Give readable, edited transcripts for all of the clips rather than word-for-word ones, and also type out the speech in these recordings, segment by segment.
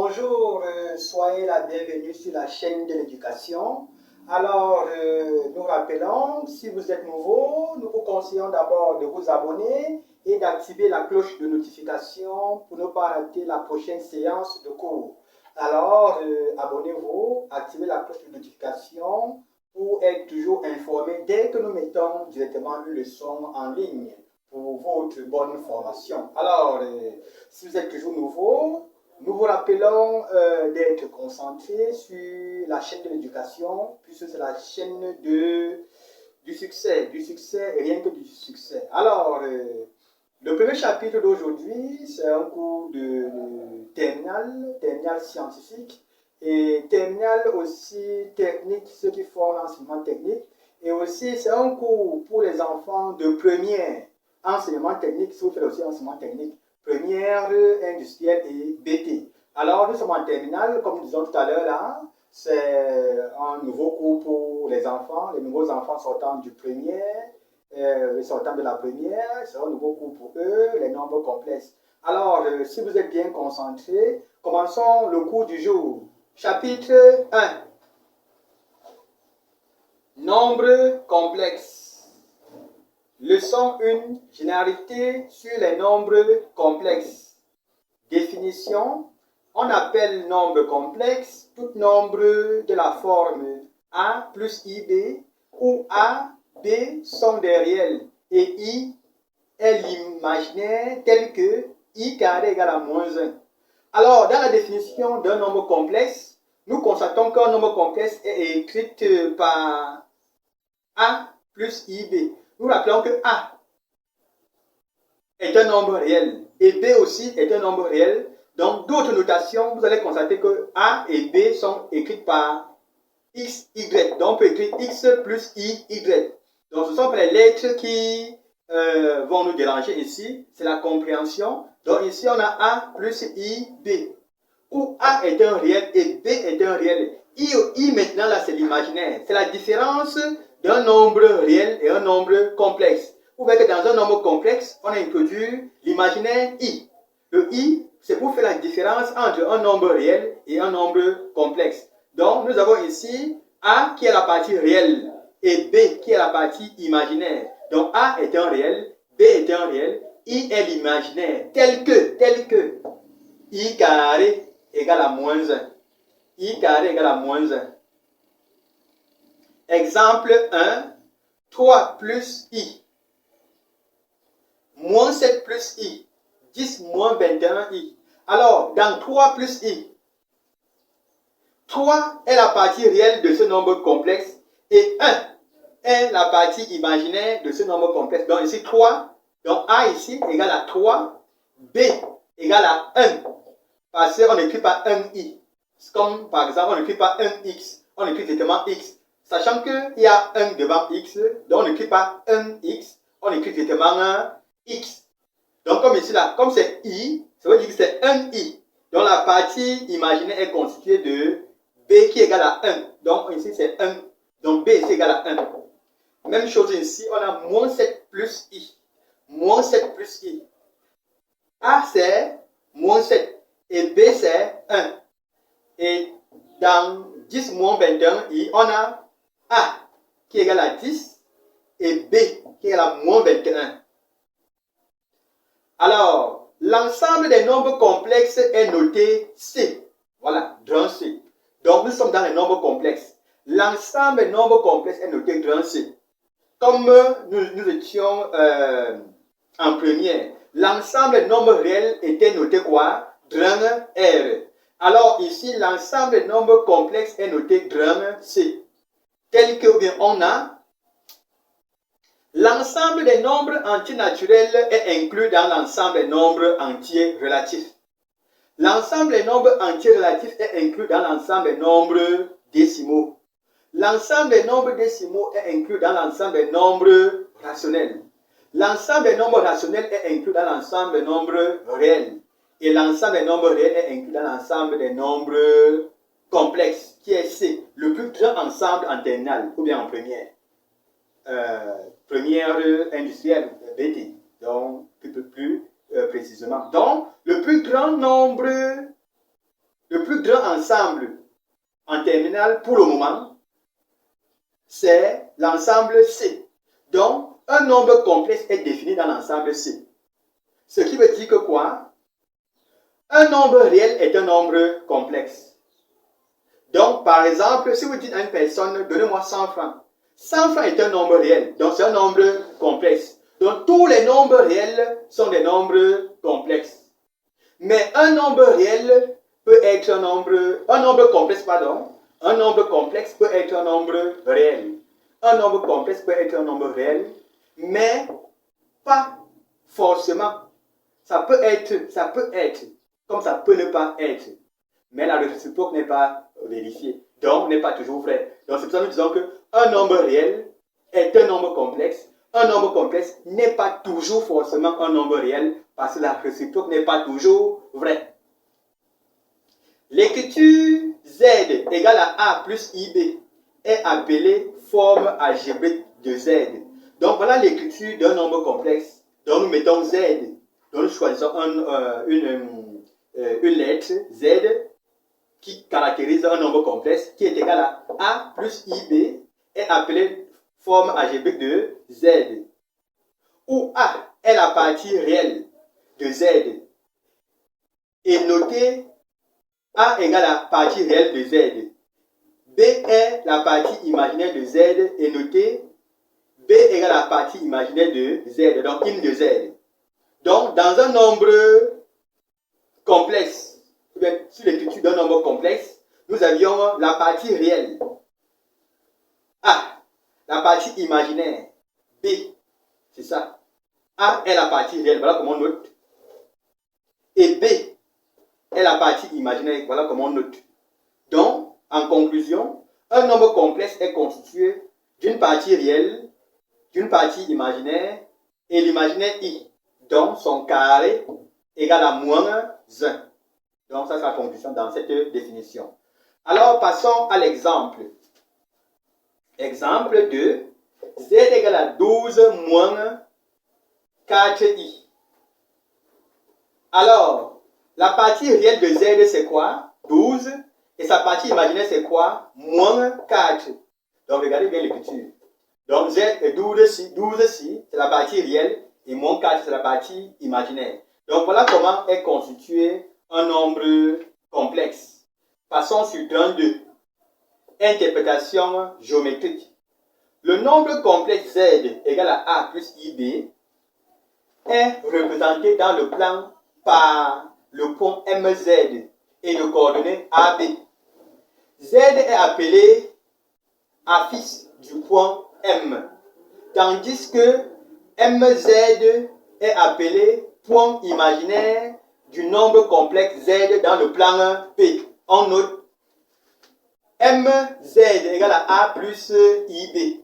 bonjour, soyez la bienvenue sur la chaîne de l'éducation. Alors, nous rappelons, si vous êtes nouveau, nous vous conseillons d'abord de vous abonner et d'activer la cloche de notification pour ne pas rater la prochaine séance de cours. Alors, abonnez-vous, activez la cloche de notification pour être toujours informé dès que nous mettons directement une leçon en ligne pour votre bonne formation. Alors, si vous êtes toujours nouveau, nous vous rappelons d'être concentré sur la chaîne de l'éducation, puisque c'est la chaîne du succès, et rien que du succès. Alors, le premier chapitre d'aujourd'hui, c'est un cours de terminale scientifique, et terminale aussi technique, ceux qui font l'enseignement technique, et aussi c'est un cours pour les enfants de première, enseignement technique, si vous faites aussi enseignement technique, première, industrielle et BT. Alors, nous sommes en terminale, comme nous disons tout à l'heure là, c'est un nouveau cours pour les enfants, les nouveaux enfants sortant du premier, sortant de la première, c'est un nouveau cours pour eux, les nombres complexes. Alors, si vous êtes bien concentrés, commençons le cours du jour. Chapitre 1. Nombres complexes. Leçon 1. Généralité sur les nombres complexes. Définition. On appelle nombre complexe tout nombre de la forme A plus IB où A, B sont des réels et I est l'imaginaire tel que I carré égale à moins 1. Alors, dans la définition d'un nombre complexe, nous constatons qu'un nombre complexe est écrit par A plus IB. Nous rappelons que A est un nombre réel et B aussi est un nombre réel. Donc, d'autres notations, vous allez constater que A et B sont écrites par X, Y. Donc, on peut écrire X plus I, Y. Donc, ce sont les lettres qui vont nous déranger ici. C'est la compréhension. Donc, ici, on a A plus I, B. Où A est un réel et B est un réel. I maintenant, là, c'est l'imaginaire. C'est la différence d'un nombre réel et un nombre complexe. Vous voyez que dans un nombre complexe, on a introduit l'imaginaire I. Le I, c'est pour faire la différence entre un nombre réel et un nombre complexe. Donc, nous avons ici A qui est la partie réelle et B qui est la partie imaginaire. Donc, A est un réel, B est un réel, I est l'imaginaire, tel que I carré égale à moins 1. I carré égale à moins 1. Exemple 1, 3 plus I. Moins 7 plus I. 10 moins 21i. Alors, dans 3 plus i, 3 est la partie réelle de ce nombre complexe et 1 est la partie imaginaire de ce nombre complexe. Donc ici 3, donc A ici égale à 3, B égale à 1. Parce qu'on n'écrit pas 1i. Comme par exemple, on n'écrit pas 1x, on écrit directement x. Sachant qu'il y a 1 devant x, donc on n'écrit pas 1x, on écrit directement un x. Donc, comme ici, là, comme c'est I, ça veut dire que c'est 1I. Donc, la partie imaginaire est constituée de B qui est égal à 1. Donc, ici, c'est 1. Donc, B est égal à 1. Même chose ici, on a moins 7 plus I. Moins 7 plus I. A, c'est moins 7. Et B, c'est 1. Et dans 10 moins 21I, on a A qui est égal à 10 et B qui est égal à moins 21. Alors, l'ensemble des nombres complexes est noté C. Voilà, grand C. Donc, nous sommes dans les nombres complexes. L'ensemble des nombres complexes est noté grand C. Comme nous étions en première, l'ensemble des nombres réels était noté quoi? Grand R. Alors, ici, l'ensemble des nombres complexes est noté grand C. Tel que bien, on a l'ensemble des nombres entiers naturels est inclus dans l'ensemble des nombres entiers relatifs. L'ensemble des nombres entiers relatifs est inclus dans l'ensemble des nombres décimaux. L'ensemble des nombres décimaux est inclus dans l'ensemble des nombres rationnels. L'ensemble des nombres rationnels est inclus dans l'ensemble des nombres réels. Et l'ensemble des nombres réels est inclus dans l'ensemble des nombres complexes, qui est C, le plus grand ensemble en terminale, ou bien en première. Première industrielle BT, donc plus précisément. Donc, le plus grand nombre le plus grand ensemble en terminale pour le moment, c'est l'ensemble C. Donc, un nombre complexe est défini dans l'ensemble C. Ce qui veut dire que quoi? Un nombre réel est un nombre complexe. Donc, par exemple, si vous dites à une personne, donnez-moi 100 francs. 100 francs est un nombre réel, donc c'est un nombre complexe. Donc, tous les nombres réels sont des nombres complexes. Mais un nombre réel peut être un nombre complexe, pardon. Un nombre complexe peut être un nombre réel. Un nombre complexe peut être un nombre réel, mais pas forcément. Ça peut être, comme ça peut ne pas être. Mais la réciproque n'est pas vérifiée, donc n'est pas toujours vrai. Donc c'est pour ça que nous disons qu'un nombre réel est un nombre complexe. Un nombre complexe n'est pas toujours forcément un nombre réel, parce que la réciproque n'est pas toujours vraie. L'écriture Z égale à A plus IB est appelée forme algébrique de Z. Donc voilà l'écriture d'un nombre complexe. Donc nous mettons Z. Donc nous choisissons une lettre Z qui caractérise un nombre complexe qui est égal à A plus IB est appelée forme algébrique de Z. Où A est la partie réelle de Z et notée A égale à la partie réelle de Z. B est la partie imaginaire de Z et notée B égale à la partie imaginaire de Z, donc in de Z. Donc, dans un nombre complexe, sur l'écriture d'un nombre complexe, nous avions la partie réelle A, la partie imaginaire B, c'est ça. A est la partie réelle, voilà comment on note. Et B est la partie imaginaire, voilà comment on note. Donc, en conclusion, un nombre complexe est constitué d'une partie réelle, d'une partie imaginaire et l'imaginaire I. Donc, son carré égale à moins 1. Donc, ça c'est la conclusion dans cette définition. Alors, passons à l'exemple. Exemple 2. Z égale à 12 moins 4i. Alors, la partie réelle de Z c'est quoi? 12. Et sa partie imaginaire c'est quoi? Moins 4. Donc, regardez bien l'écriture. Donc, Z est 12 ici, c'est la partie réelle. Et moins 4, c'est la partie imaginaire. Donc, voilà comment est constitué un nombre complexe. Passons sur 32. Interprétation géométrique. Le nombre complexe Z égale à A plus IB est représenté dans le plan par le point MZ et le coordonnée AB. Z est appelé affixe du point M, tandis que MZ est appelé point imaginaire du nombre complexe Z dans le plan P. On note MZ égale à A plus IB.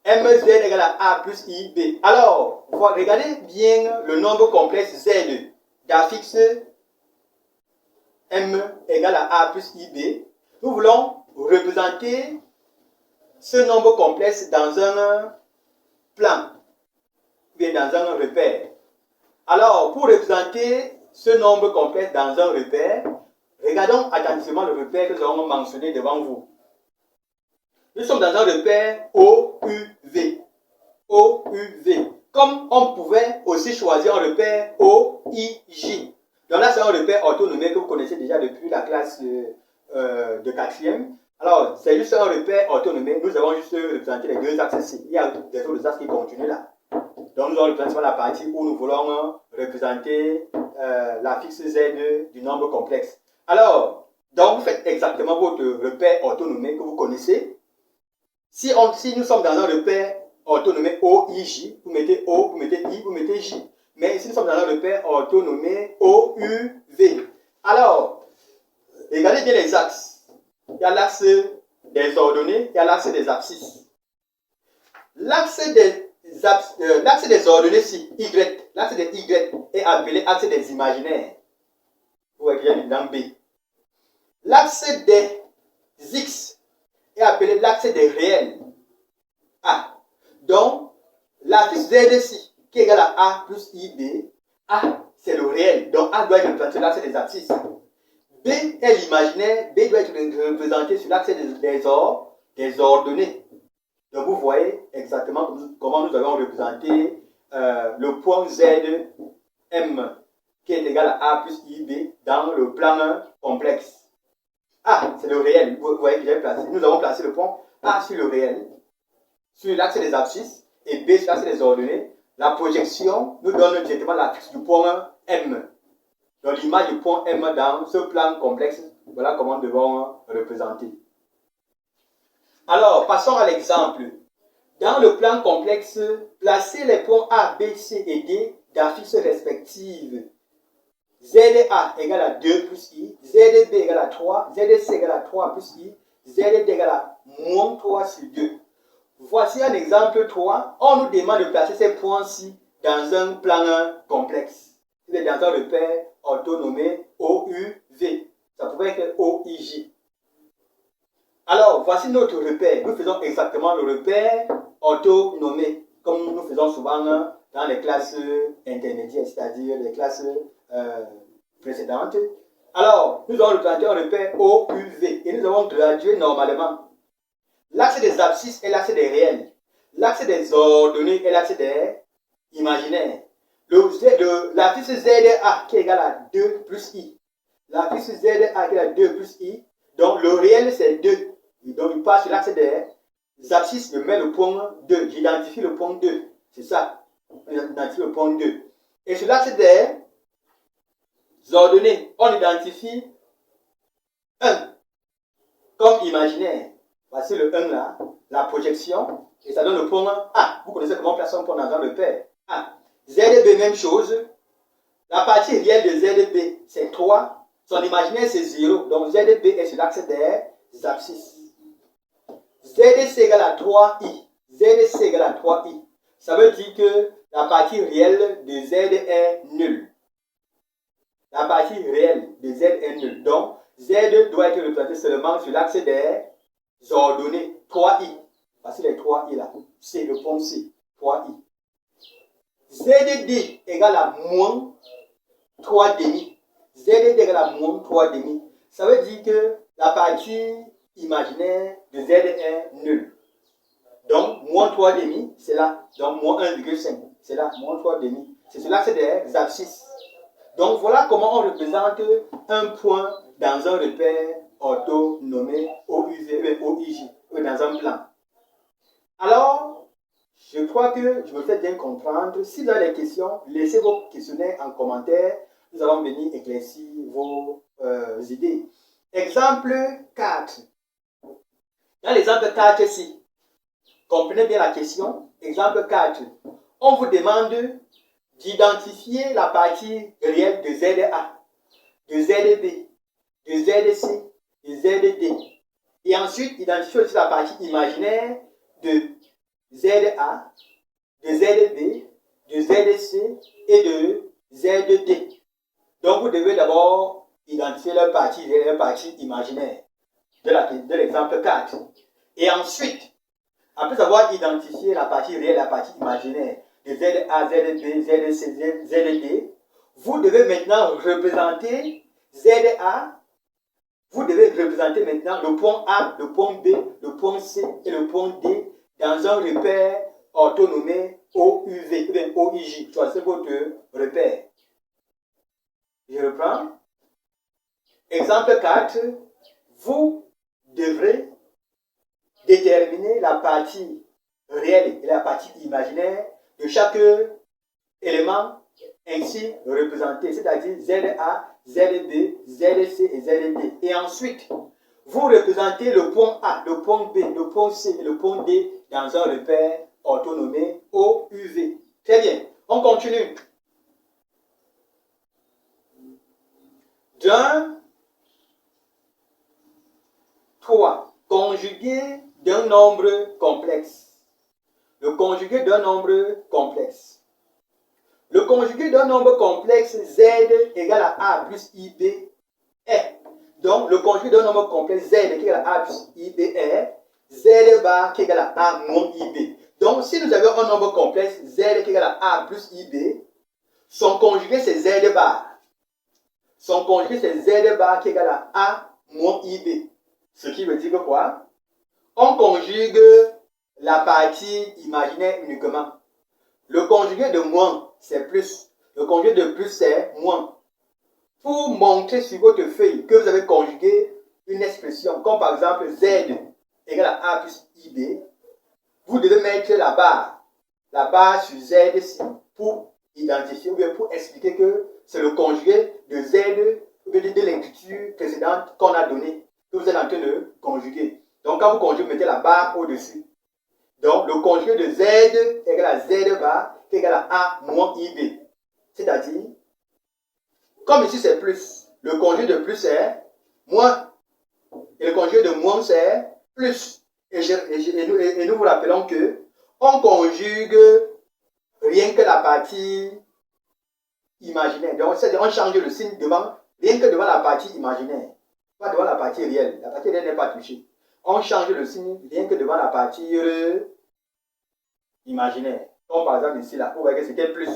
MZ égale à A plus IB. Alors, regardez bien le nombre complexe Z d'affixe M égale à A plus IB. Nous voulons représenter ce nombre complexe dans un plan, bien dans un repère. Alors, pour représenter ce nombre complexe dans un repère, regardons attentivement le repère que nous avons mentionné devant vous. Nous sommes dans un repère OUV. OUV. Comme on pouvait aussi choisir un repère OIJ. Donc là, c'est un repère orthonomique que vous connaissez déjà depuis la classe de 4e. Alors, c'est juste un repère orthonomique. Nous avons juste représenté les deux axes ici. Il y a des autres axes qui continuent là. Donc, nous allons représenter la partie où nous voulons représenter la fixe Z du nombre complexe. Alors, donc vous faites exactement votre repère orthonomique que vous connaissez. Si nous sommes dans un repère orthonomique OIJ, vous mettez O, vous mettez I, vous mettez J. Mais ici, nous sommes dans un repère orthonomique OUV. Alors, regardez bien les axes. Il y a l'axe des ordonnées, il y a l'axe des abscisses. L'axe des ordonnées, si Y, l'axe des Y est appelé axe des imaginaires. Vous voyez dans B. L'axe des X est appelé l'axe des réels. Donc, l'affixe Z ici, qui est égal à A plus IB, A c'est le réel. Donc A doit être représenté sur l'axe des abscisses. B est l'imaginaire. B doit être représenté sur l'axe des ordonnées. Donc vous voyez exactement comment nous avons représenté le point ZM qui est égal à A plus IB dans le plan 1 complexe. A, c'est le réel. Vous voyez que j'ai placé. Nous avons placé le point A sur le réel, sur l'axe des abscisses, et B sur l'axe des ordonnées. La projection nous donne directement l'axe du point M. Donc l'image du point M dans ce plan complexe, voilà comment nous devons représenter. Alors, passons à l'exemple. Dans le plan complexe, placez les points A, B, C et D d'affiches respectives. ZA égale à 2 plus I, ZB égale à 3, ZC égale à 3 plus I, ZD égale à moins 3 sur 2. Voici un exemple 3. On nous demande de placer ces points-ci dans un plan complexe. C'est dans un repère orthonomé OUV. Ça pourrait être OIJ. Alors, voici notre repère. Nous faisons exactement le repère orthonomé, comme nous faisons souvent dans les classes intermédiaires, c'est-à-dire les classes précédentes. Alors, nous avons représenté un repère OUV et nous avons gradué normalement. L'axe des abscisses est l'axe des réels. L'axe des ordonnées est l'axe des imaginaires. L'axe ZA qui est égal à 2 plus I. L'axe ZA qui est égal à 2 plus I. Donc, le réel, c'est 2. Donc, il passe sur l'axe des abscisses, je mets le point 2. J'identifie le point 2. C'est ça. J'identifie le point 2. Et sur l'axe des ordonnées, on identifie 1 comme imaginaire. Voici le 1 là, la projection, et ça donne le point A. Vous connaissez comment placer un point dans un repère. A. ZB, même chose. La partie réelle de ZB, c'est 3. Son imaginaire, c'est 0. Donc ZB est sur l'axe des abscisses. ZC égale à 3I. ZC égale à 3I. Ça veut dire que la partie réelle de Z est nulle. La partie réelle de Z est nulle. Donc, Z doit être représenté seulement sur l'axe des ordonnées. 3I. Voici les 3I là. C'est le point C. 3I. ZD égale à moins 3 demi. ZD égale à moins 3 demi. Ça veut dire que la partie imaginaire de Z est nulle. Donc, moins 3 demi, c'est là. Donc, moins 1,5. C'est là, moins 3 demi. C'est sur l'axe des abscisses. Donc, voilà comment on représente un point dans un repère orthonomé OUV, OIJ, dans un plan. Alors, je crois que je me fais bien comprendre. Si vous avez des questions, laissez vos questionnaires en commentaire. Nous allons venir éclaircir vos idées. Exemple 4. Dans l'exemple 4 ici, comprenez bien la question. Exemple 4. On vous demande d'identifier la partie réelle de ZA, de ZB, de ZC, de ZD. Et ensuite, identifier aussi la partie imaginaire de ZA, de ZB, de ZC et de ZD. Donc, vous devez d'abord identifier leur partie réelle et leur partie imaginaire de l'exemple 4. Et ensuite, après avoir identifié la partie réelle et la partie imaginaire de ZA, ZB, ZC, ZD, vous devez maintenant représenter ZA. Vous devez représenter maintenant le point A, le point B, le point C et le point D dans un repère orthonomé OUV ou bien OIJ. Choisissez votre repère. Je reprends. Exemple 4. Vous devrez déterminer la partie réelle et la partie imaginaire de chaque élément ainsi représenté, c'est-à-dire ZA, ZB, ZC et ZD. Et ensuite, vous représentez le point A, le point B, le point C et le point D dans un repère orthonomé OUV. Très bien, on continue. D'un 3. Conjugué d'un nombre complexe. Le conjugué d'un nombre complexe. Le conjugué d'un nombre complexe Z égale à A plus IB est. Donc, le conjugué d'un nombre complexe Z qui égale à A plus IB est Z bar qui égale à A moins IB. Donc, si nous avions un nombre complexe Z qui égale à A plus IB, Son conjugué, c'est Z bar. Son conjugué, c'est Z bar qui est égal à A moins IB. Ce qui veut dire que quoi? On conjugue la partie imaginaire uniquement. Le conjugué de moins, c'est plus. Le conjugué de plus, c'est moins. Pour montrer sur votre feuille que vous avez conjugué une expression, comme par exemple Z égale à A plus IB, vous devez mettre la barre sur Z pour identifier ou bien pour expliquer que c'est le conjugué de Z ou bien de l'écriture précédente qu'on a donnée, que vous êtes en train de conjuguer. Donc quand vous conjuguez, vous mettez la barre au-dessus. Donc le conjugué de Z égale à Z bar qui est égal à A moins IB. C'est-à-dire, comme ici c'est plus, le conjugué de plus c'est moins. Et le conjugué de moins c'est plus. Et nous vous rappelons que on conjugue rien que la partie imaginaire. Donc, on change le signe devant, rien que devant la partie imaginaire. Pas devant la partie réelle. La partie réelle n'est pas touchée. On change le signe rien que devant la partie imaginaire. Comme par exemple ici, là, vous voyez que c'était plus.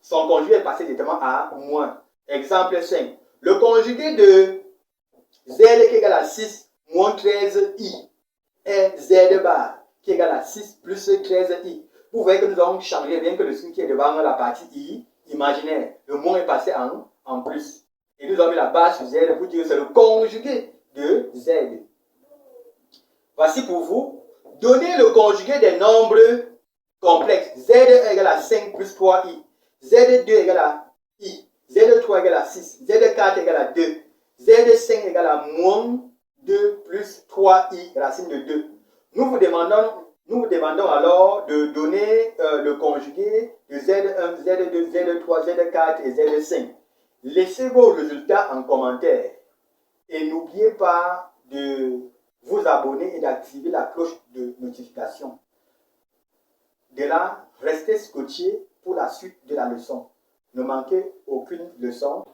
Son conjugué est passé directement à moins. Exemple 5. Le conjugué de Z qui est égal à 6 moins 13i est Z bar qui est égal à 6 plus 13i. Vous voyez que nous avons changé rien que le signe qui est devant la partie i imaginaire. Le moins est passé en plus. Et nous avons mis la barre sur Z pour dire que c'est le conjugué de Z. Voici pour vous. Donnez le conjugué des nombres complexes. Z1 égale à 5 plus 3i. Z2 égale à i. Z3 égale à 6. Z4 égale à 2. Z5 égale à moins 2 plus 3i, racine de 2. Nous vous demandons alors de donner le conjugué de Z1, Z2, Z3, Z4 et Z5. Laissez vos résultats en commentaire. Et n'oubliez pas de vous abonner et d'activer la cloche de notification. De là, restez scotché pour la suite de la leçon. Ne manquez aucune leçon.